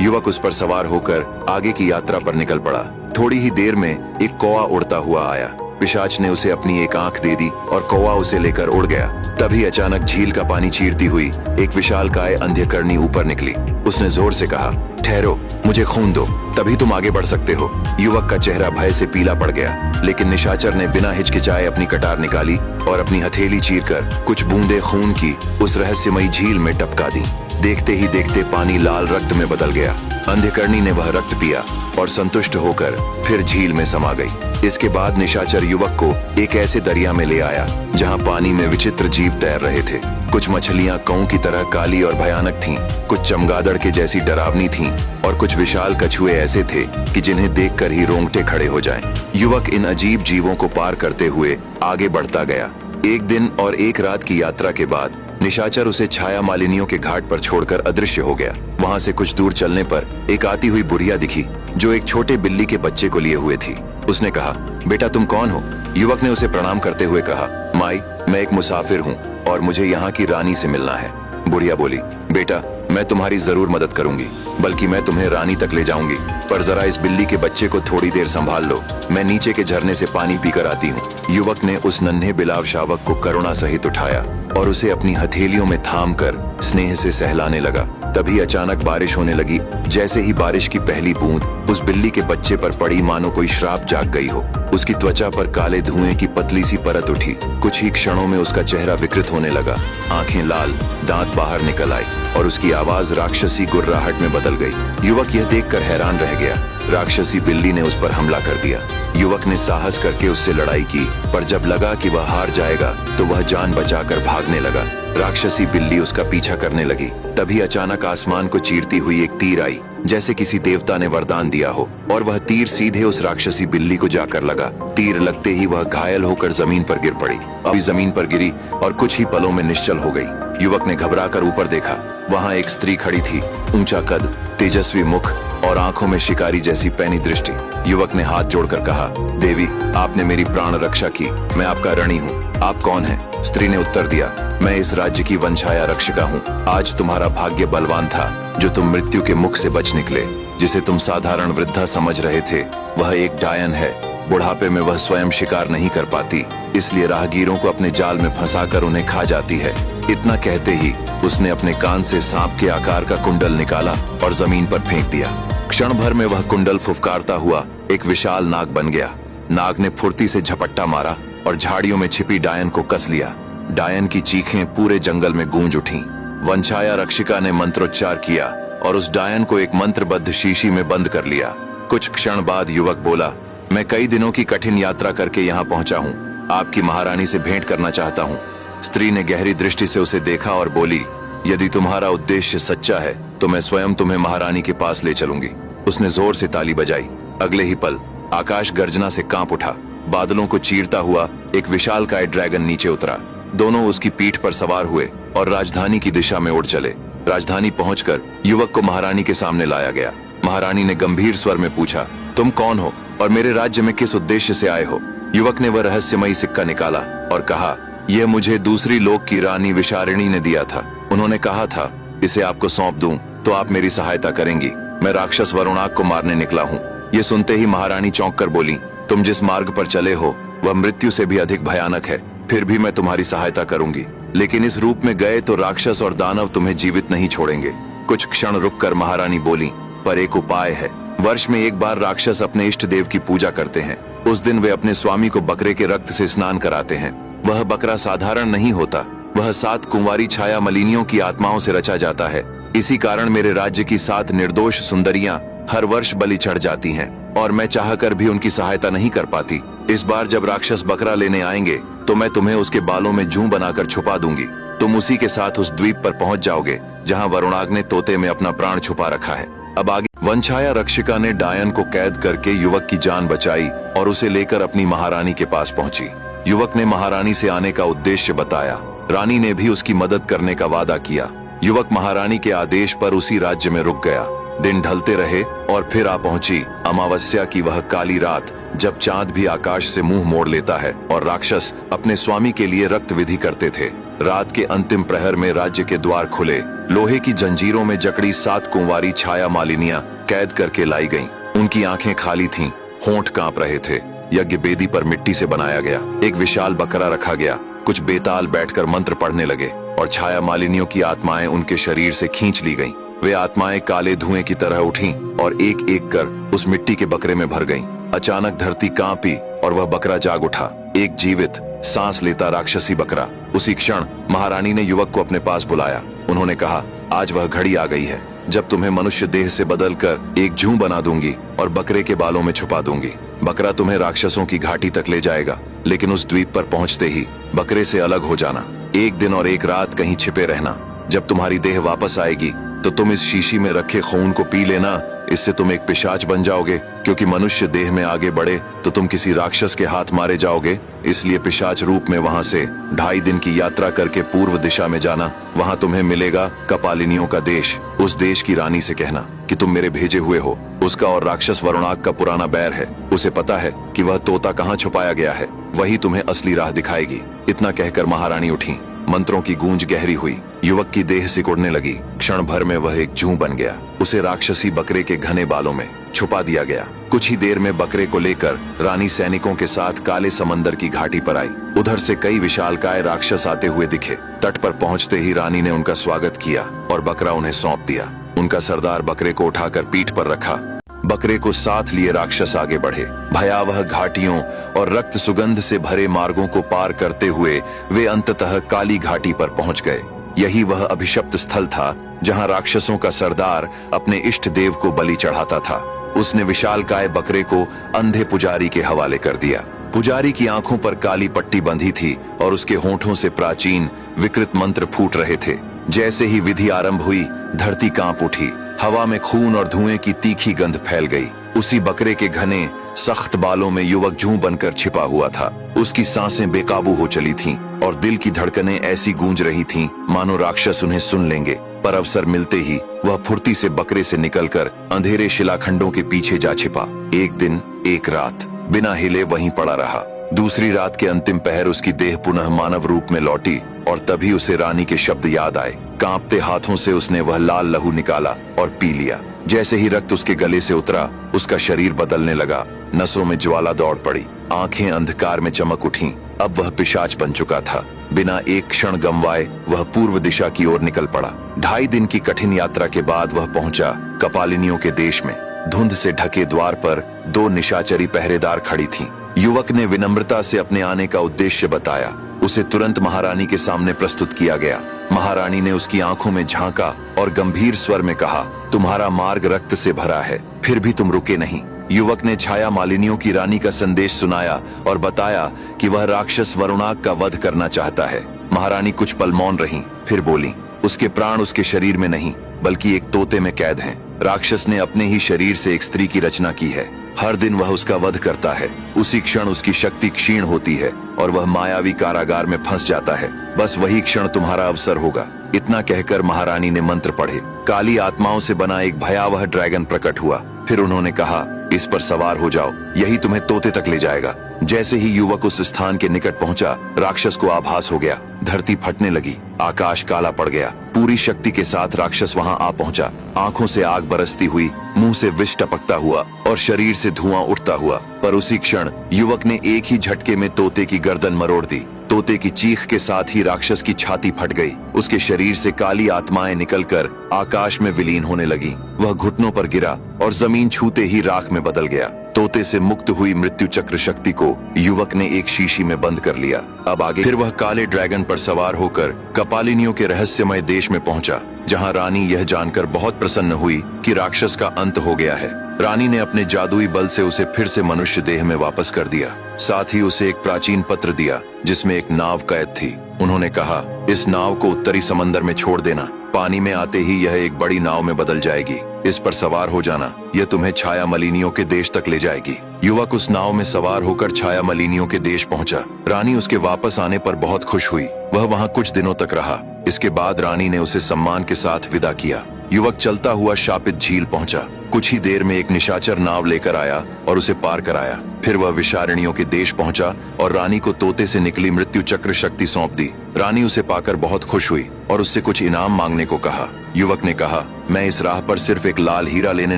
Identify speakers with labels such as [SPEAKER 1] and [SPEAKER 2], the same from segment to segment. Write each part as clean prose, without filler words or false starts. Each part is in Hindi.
[SPEAKER 1] युवक उस पर सवार होकर आगे की यात्रा पर निकल पड़ा। थोड़ी ही देर में एक कौवा उड़ता हुआ आया। पिशाच ने उसे अपनी एक आंख दे दी और कौवा उसे लेकर उड़ गया। तभी अचानक झील का पानी चीरती हुई एक विशालकाय अंधकरणी ऊपर निकली। उसने जोर से कहा, ठहरो, मुझे खून दो, तभी तुम आगे बढ़ सकते हो। युवक का चेहरा भय से पीला पड़ गया, लेकिन निशाचर ने बिना हिचकिचाए अपनी कटार निकाली और अपनी हथेली चीरकर कुछ बूंदे खून की उस रहस्यमयी झील में टपका दी। देखते ही देखते पानी लाल रक्त में बदल गया। अंधकरणी ने वह रक्त पिया और संतुष्ट होकर फिर झील में समा गई। इसके बाद निशाचर युवक को एक ऐसे दरिया में ले आया जहां पानी में विचित्र जीव तैर रहे थे। कुछ मछलियां कौं की तरह काली और भयानक थीं, कुछ चमगादड़ के जैसी डरावनी थीं और कुछ विशाल कछुए ऐसे थे कि जिन्हें देखकर ही रोंगटे खड़े हो जाएं। युवक इन अजीब जीवों को पार करते हुए आगे बढ़ता गया। एक दिन और एक रात की यात्रा के बाद निशाचर उसे छाया मालिनियों के घाट पर छोड़कर अदृश्य हो गया। वहां से कुछ दूर चलने पर एक आती हुई बुढ़िया दिखी जो एक छोटे बिल्ली के बच्चे को लिए हुए थी। उसने कहा, बेटा तुम कौन हो? युवक ने उसे प्रणाम करते हुए कहा, माई, मैं एक मुसाफिर हूँ और मुझे यहाँ की रानी से मिलना है। बुढ़िया बोली, बेटा मैं तुम्हारी जरूर मदद करूंगी, बल्कि मैं तुम्हें रानी तक ले जाऊंगी, पर जरा इस बिल्ली के बच्चे को थोड़ी देर संभाल लो, मैं नीचे के झरने से पानी पीकर आती हूँ। युवक ने उस नन्हे बिलाव शावक को करुणा सहित उठाया और उसे अपनी हथेलियों में थाम कर स्नेह से सहलाने लगा। तभी अचानक बारिश होने लगी। जैसे ही बारिश की पहली बूंद उस बिल्ली के बच्चे पर पड़ी, मानो कोई श्राप जाग गई हो। उसकी त्वचा पर काले धुएं की पतली सी परत उठी। कुछ ही क्षणों में उसका चेहरा विकृत होने लगा, आंखें लाल, दांत बाहर निकल आए और उसकी आवाज राक्षसी गुर्राहट में बदल गई। युवक यह देखकर हैरान रह गया। राक्षसी बिल्ली ने उस पर हमला कर दिया। युवक ने साहस करके उससे लड़ाई की, पर जब लगा कि वह हार जाएगा तो वह जान बचाकर भागने लगा। राक्षसी बिल्ली उसका पीछा करने लगी। तभी अचानक आसमान को चीरती हुई एक तीर आई, जैसे किसी देवता ने वरदान दिया हो, और वह तीर सीधे उस राक्षसी बिल्ली को जाकर लगा। तीर लगते ही वह घायल होकर जमीन पर गिर पड़ी। अभी जमीन पर गिरी और कुछ ही पलों में निश्चल हो गई। युवक ने घबराकर ऊपर देखा। वहां एक स्त्री खड़ी थी, ऊंचा कद, तेजस्वी मुख और आंखों में शिकारी जैसी पैनी दृष्टि। युवक ने हाथ जोड़कर कहा, देवी, आपने मेरी प्राण रक्षा की, मैं आपका ऋणी हूँ। आप कौन हैं? स्त्री ने उत्तर दिया, मैं इस राज्य की वंशाया रक्षिका हूँ। आज तुम्हारा भाग्य बलवान था जो तुम मृत्यु के मुख से बच निकले। जिसे तुम साधारण वृद्धा समझ रहे थे, वह एक डायन है। बुढ़ापे में वह स्वयं शिकार नहीं कर पाती, इसलिए राहगीरों को अपने जाल में फंसाकर उन्हें खा जाती है। इतना कहते ही उसने अपने कान से सांप के आकार का कुंडल निकाला और जमीन पर फेंक दिया। क्षण भर में वह कुंडल फुफकारता हुआ एक विशाल नाग बन गया। नाग ने फुर्ती से झपट्टा मारा और झाड़ियों में छिपी डायन को कस लिया। डायन की चीखें पूरे जंगल में गूंज उठीं। वंशाया रक्षिका ने मंत्रोच्चार किया और उस डायन को एक मंत्रबद्ध शीशी में बंद कर लिया। कुछ क्षण बाद युवक बोला, मैं कई दिनों की कठिन यात्रा करके यहाँ पहुंचा हूँ, आपकी महारानी से भेंट करना चाहता हूँ। स्त्री ने गहरी दृष्टि से उसे देखा और बोली, यदि तुम्हारा उद्देश्य सच्चा है तो मैं स्वयं तुम्हें महारानी के पास ले चलूंगी। उसने जोर से ताली बजाई। अगले ही पल आकाश गर्जना से कांप उठा। बादलों को चीरता हुआ एक विशालकाय ड्रैगन नीचे उतरा। दोनों उसकी पीठ पर सवार हुए और राजधानी की दिशा में उड़ चले। राजधानी पहुंचकर युवक को महारानी के सामने लाया गया। महारानी ने गंभीर स्वर में पूछा, तुम कौन हो और मेरे राज्य में किस उद्देश्य से आए हो? युवक ने वह रहस्यमयी सिक्का निकाला और कहा, यह मुझे दूसरी लोक की रानी विशारिणी ने दिया था। उन्होंने कहा था इसे आपको सौंप दूं तो आप मेरी सहायता करेंगी। मैं राक्षस वरुणाग को मारने निकला हूँ। ये सुनते ही महारानी चौंक कर बोली, तुम जिस मार्ग पर चले हो वह मृत्यु से भी अधिक भयानक है। फिर भी मैं तुम्हारी सहायता करूंगी, लेकिन इस रूप में गए तो राक्षस और दानव तुम्हें जीवित नहीं छोड़ेंगे। कुछ क्षण रुककर महारानी बोली, पर एक उपाय है। वर्ष में एक बार राक्षस अपने इष्ट देव की पूजा करते हैं। उस दिन वे अपने स्वामी को बकरे के रक्त से स्नान कराते हैं। वह बकरा साधारण नहीं होता, वह 7 कुंवारी छाया मलिनियों की आत्माओं से रचा जाता है। इसी कारण मेरे राज्य की 7 निर्दोष सुंदरियां हर वर्ष बलि चढ़ जाती हैं और मैं चाहकर भी उनकी सहायता नहीं कर पाती। इस बार जब राक्षस बकरा लेने आएंगे तो मैं तुम्हें उसके बालों में जूं बनाकर छुपा दूंगी। तुम उसी के साथ उस द्वीप पर पहुंच जाओगे जहां वरुणाग ने तोते में अपना प्राण छुपा रखा है। अब आगे। वंशाया रक्षिका ने डायन को कैद करके युवक की जान बचाई और उसे लेकर अपनी महारानी के पास पहुंची। युवक ने महारानी से आने का उद्देश्य बताया। रानी ने भी उसकी मदद करने का वादा किया। युवक महारानी के आदेश पर उसी राज्य में रुक गया। दिन ढलते रहे और फिर आ पहुंची अमावस्या की वह काली रात, जब चांद भी आकाश से मुंह मोड़ लेता है और राक्षस अपने स्वामी के लिए रक्त विधि करते थे। रात के अंतिम प्रहर में राज्य के द्वार खुले। लोहे की जंजीरों में जकड़ी 7 कुंवारी छाया मालिनियां कैद करके लाई गईं। उनकी आंखें खाली थीं, होंठ कांप रहे थे। यज्ञ बेदी पर मिट्टी से बनाया गया एक विशाल बकरा रखा गया। कुछ बेताल बैठकर मंत्र पढ़ने लगे और छाया मालिनियों की आत्माएं उनके शरीर से खींच ली गईं। वे आत्माएं काले धुएं की तरह उठीं और एक एक कर उस मिट्टी के बकरे में भर गईं। अचानक धरती कांपी और वह बकरा जाग उठा, एक जीवित सांस लेता राक्षसी बकरा। उसी क्षण महारानी ने युवक को अपने पास बुलाया। उन्होंने कहा, आज वह घड़ी आ गई है जब तुम्हें मनुष्य देह से बदलकर एक जूं बना दूंगी और बकरे के बालों में छुपा दूंगी। बकरा तुम्हें राक्षसों की घाटी तक ले जाएगा, लेकिन उस द्वीप पर पहुंचते ही बकरे से अलग हो जाना। एक दिन और एक रात कहीं छिपे रहना। जब तुम्हारी देह वापस आएगी तो तुम इस शीशी में रखे खून को पी लेना। इससे तुम एक पिशाच बन जाओगे, क्योंकि मनुष्य देह में आगे बढ़े तो तुम किसी राक्षस के हाथ मारे जाओगे। इसलिए पिशाच रूप में वहां से 2.5 दिन की यात्रा करके पूर्व दिशा में जाना। वहां तुम्हें मिलेगा कपालिनियों का देश। उस देश की रानी से कहना कि तुम मेरे भेजे हुए हो। उसका और राक्षस वरुणाग का पुराना बैर है। उसे पता है कि वह तोता कहाँ छुपाया गया है। वही तुम्हें असली राह दिखाएगी। इतना कहकर महारानी उठी। मंत्रों की गूंज गहरी हुई। युवक की देह सिकुड़ने लगी। क्षण भर में वह एक जूं बन गया। उसे राक्षसी बकरे के घने बालों में छुपा दिया गया। कुछ ही देर में बकरे को लेकर रानी सैनिकों के साथ काले समंदर की घाटी पर आई। उधर से कई विशालकाय राक्षस आते हुए दिखे। तट पर पहुंचते ही रानी ने उनका स्वागत किया और बकरा उन्हें सौंप दिया। उनका सरदार बकरे को उठाकर पीठ पर रखा। बकरे को साथ लिए राक्षस आगे बढ़े। भयावह घाटियों और रक्त सुगंध से भरे मार्गों को पार करते हुए वे अंततः काली घाटी पर पहुंच गए। यही वह अभिशप्त स्थल था जहां राक्षसों का सरदार अपने इष्ट देव को बलि चढ़ाता था। उसने विशालकाय बकरे को अंधे पुजारी के हवाले कर दिया। पुजारी की आंखों पर काली पट्टी बंधी थी और उसके होठों से प्राचीन विकृत मंत्र फूट रहे थे। जैसे ही विधि आरंभ हुई, धरती कांप उठी। हवा में खून और धुएं की तीखी गंध फैल गई। उसी बकरे के घने सख्त बालों में युवक जूं बनकर छिपा हुआ था। उसकी सांसें बेकाबू हो चली थीं और दिल की धड़कनें ऐसी गूंज रही थीं मानो राक्षस उन्हें सुन लेंगे। पर अवसर मिलते ही वह फुर्ती से बकरे से निकलकर अंधेरे शिलाखंडों के पीछे जा छिपा। एक दिन एक रात बिना हिले वहीं पड़ा रहा। दूसरी रात के अंतिम पहर उसकी देह पुनः मानव रूप में लौटी और तभी उसे रानी के शब्द याद आए। कांपते हाथों से उसने वह लाल लहू निकाला और पी लिया। जैसे ही रक्त उसके गले से उतरा, उसका शरीर बदलने लगा। नसों में ज्वाला दौड़ पड़ी। आंखें अंधकार में चमक उठीं। अब वह पिशाच बन चुका था। बिना एक क्षण गंवाए वह पूर्व दिशा की ओर निकल पड़ा। 2.5 दिन की कठिन यात्रा के बाद वह पहुंचा कपालिनियों के देश में। धुंध से ढके द्वार पर 2 निशाचरी पहरेदार खड़ी थीं। युवक ने विनम्रता से अपने आने का उद्देश्य बताया। उसे तुरंत महारानी के सामने प्रस्तुत किया गया। महारानी ने उसकी आंखों में झांका और गंभीर स्वर में कहा, तुम्हारा मार्ग रक्त से भरा है, फिर भी तुम रुके नहीं। युवक ने छाया मालिनियों की रानी का संदेश सुनाया और बताया कि वह राक्षस वरुणाग का वध करना चाहता है। महारानी कुछ पल मौन रहीं, फिर बोली, उसके प्राण उसके शरीर में नहीं बल्कि एक तोते में कैद हैं। राक्षस ने अपने ही शरीर से एक स्त्री की रचना की है। हर दिन वह उसका वध करता है। उसी क्षण उसकी शक्ति क्षीण होती है और वह मायावी कारागार में फंस जाता है। बस वही क्षण तुम्हारा अवसर होगा। इतना कहकर महारानी ने मंत्र पढ़े। काली आत्माओं से बना एक भयावह ड्रैगन प्रकट हुआ। फिर उन्होंने कहा, इस पर सवार हो जाओ, यही तुम्हें तोते तक ले जाएगा। जैसे ही युवक उस स्थान के निकट पहुंचा, राक्षस को आभास हो गया। धरती फटने लगी, आकाश काला पड़ गया। पूरी शक्ति के साथ राक्षस वहां आ पहुंचा। आंखों से आग बरसती हुई, मुंह से विष टपकता हुआ और शरीर से धुआं उठता हुआ। पर उसी क्षण युवक ने एक ही झटके में तोते की गर्दन मरोड़ दी। तोते की चीख के साथ ही राक्षस की छाती फट गई। उसके शरीर से काली आत्माएं निकलकर आकाश में विलीन होने लगी। वह घुटनों पर गिरा और जमीन छूते ही राख में बदल गया। तोते से मुक्त हुई मृत्यु चक्र शक्ति को युवक ने एक शीशी में बंद कर लिया। अब आगे फिर वह काले ड्रैगन पर सवार होकर कपालिनियों के रहस्यमय देश में पहुंचा, जहां रानी यह जानकर बहुत प्रसन्न हुई कि राक्षस का अंत हो गया है। रानी ने अपने जादुई बल से उसे फिर से मनुष्य देह में वापस कर दिया। साथ ही उसे एक प्राचीन पत्र दिया जिसमें एक नाव कैद थी। उन्होंने कहा, इस नाव को उत्तरी समंदर में छोड़ देना। पानी में आते ही यह एक बड़ी नाव में बदल जाएगी। इस पर सवार हो जाना, यह तुम्हें छाया मलिनियों के देश तक ले जाएगी। युवक उस नाव में सवार होकर छाया मलिनियों के देश पहुंचा। रानी उसके वापस आने पर बहुत खुश हुई। वह वहां कुछ दिनों तक रहा। इसके बाद रानी ने उसे सम्मान के साथ विदा किया युवक चलता हुआ शापित झील पहुंचा। कुछ ही देर में एक निशाचर नाव लेकर आया और उसे पार कराया। फिर वह विषारिणियों के देश पहुंचा और रानी को तोते से निकली मृत्यु चक्र शक्ति सौंप दी। रानी उसे पाकर बहुत खुश हुई और उससे कुछ इनाम मांगने को कहा। युवक ने कहा, मैं इस राह पर सिर्फ एक लाल हीरा लेने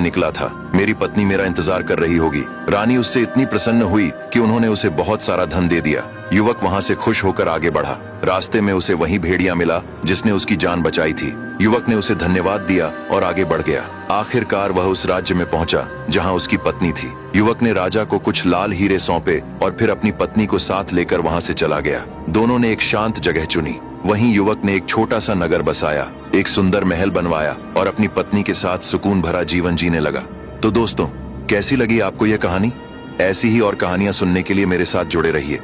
[SPEAKER 1] निकला था, मेरी पत्नी मेरा इंतजार कर रही होगी। रानी उससे इतनी प्रसन्न हुई कि उन्होंने उसे बहुत सारा धन दे दिया। युवक वहां से खुश होकर आगे बढ़ा। रास्ते में उसे वही भेड़िया मिला जिसने उसकी जान बचाई थी। युवक ने उसे धन्यवाद दिया और आगे बढ़ गया। आखिरकार वह उस राज्य में पहुंचा जहां उसकी पत्नी थी। युवक ने राजा को कुछ लाल हीरे सौंपे और फिर अपनी पत्नी को साथ लेकर वहां से चला गया। दोनों ने एक शांत जगह चुनी। वहीं युवक ने एक छोटा सा नगर बसाया, एक सुंदर महल बनवाया और अपनी पत्नी के साथ सुकून भरा जीवन जीने लगा। तो दोस्तों, कैसी लगी आपको यह कहानी? ऐसी ही और कहानियां सुनने के लिए मेरे साथ जुड़े रहिए।